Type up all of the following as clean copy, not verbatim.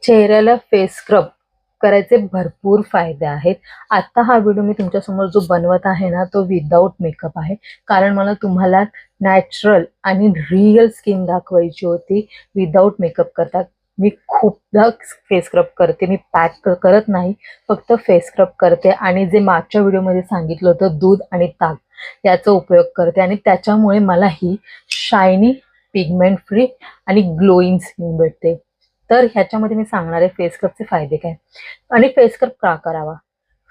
चेहऱ्याला face scrub करायचे भरपूर फायदे आहेत. आता हा व्हिडिओ मी तुमच्यासमोर जो बनवत आहे ना, तो विदाऊट मेकअप आहे. कारण मला तुम्हाला नॅचरल आणि रिअल स्किन दाखवायची होती विदाऊट मेकअप करता. मी खूपदा फेस स्क्रब करते, मी पॅक करत नाही, फक्त फेस स्क्रब करते आणि जे मागच्या व्हिडिओमध्ये सांगितलं होतं दूध आणि ताक याचा उपयोग करते आणि त्याच्यामुळे मला ही शायनी, पिगमेंट फ्री आणि ग्लोईंग स्किन भेटते. तर ह्याच्यामध्ये मी सांगणार आहे फेस स्क्रबचे फायदे काय आणि फेस स्क्रब का करावा.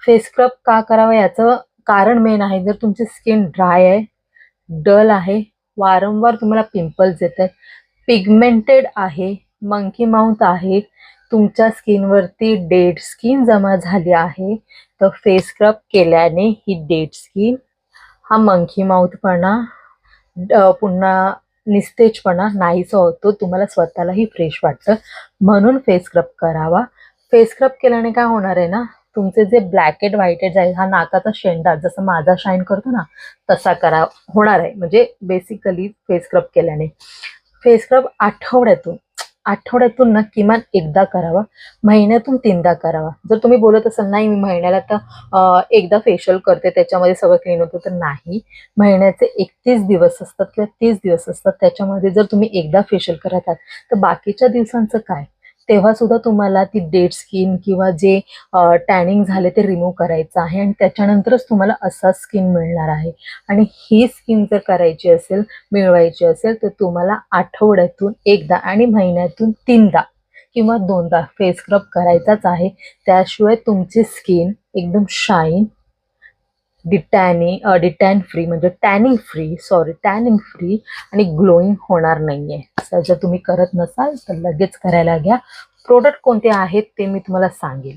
फेस स्क्रब का करावा याचं कारण मेन आहे, जर तुमची स्किन ड्राय आहे, डल आहे, वारंवार तुम्हाला पिंपल्स येत आहेत, पिगमेंटेड आहे, मंकी माउथ आहे, तुमच्या स्किनवरती डेड स्किन जमा झाली आहे, तर फेस स्क्रब केल्याने ही डेड स्किन, हा मंकी माउथपणा, पुन्हा निस्तेजपणा नाहीसा होतो. तुम्हाला स्वतःलाही फ्रेश वाटतं, म्हणून फेस स्क्रब करावा. फेस स्क्रब केल्याने काय होणार आहे ना, तुमचे जे ब्लॅक हेड व्हाईट हेड आहे, हा नाकाचा शेंडा जसं माझा शाईन करतो ना तसा होणार आहे. म्हणजे बेसिकली फेस स्क्रब केल्याने फेस स्क्रब आठवड्यातून ना किमान एकदा करावा, महिन्यातून 3दा करावा. जर तुम्ही बोलत असाल नाही मी महिन्याला तर एकदा फेशियल करते त्याच्यामध्ये सगळं क्लीन होतं, तर नाही. महिन्याचे 31 दिवस असतात किंवा 30 दिवस असतात, त्याच्यामध्ये जर तुम्ही एकदा फेशियल करत आहात तर बाकीच्या दिवसांचं काय, तेव्हा सुद्धा तुम्हाला ती डेड स्किन किंवा जे टॅनिंग झाले ते रिमूव्ह करायचं आहे आणि त्याच्यानंतरच तुम्हाला असा स्किन मिळणार आहे. आणि ही स्किन जर मिळवायची असेल तर तुम्हाला आठवड्यातून एकदा आणि महिन्यातून 3दा किंवा 2दा फेस स्क्रब करायचाच आहे. त्याशिवाय तुमची स्किन एकदम शाईन, डिटॅन फ्री म्हणजे टॅनिंग फ्री आणि ग्लोईंग होणार नाहीये. जर तुम्ही करत नसाल तर लगेच करायला घ्या. प्रोडक्ट कोणते आहेत ते मी तुम्हाला सांगेल.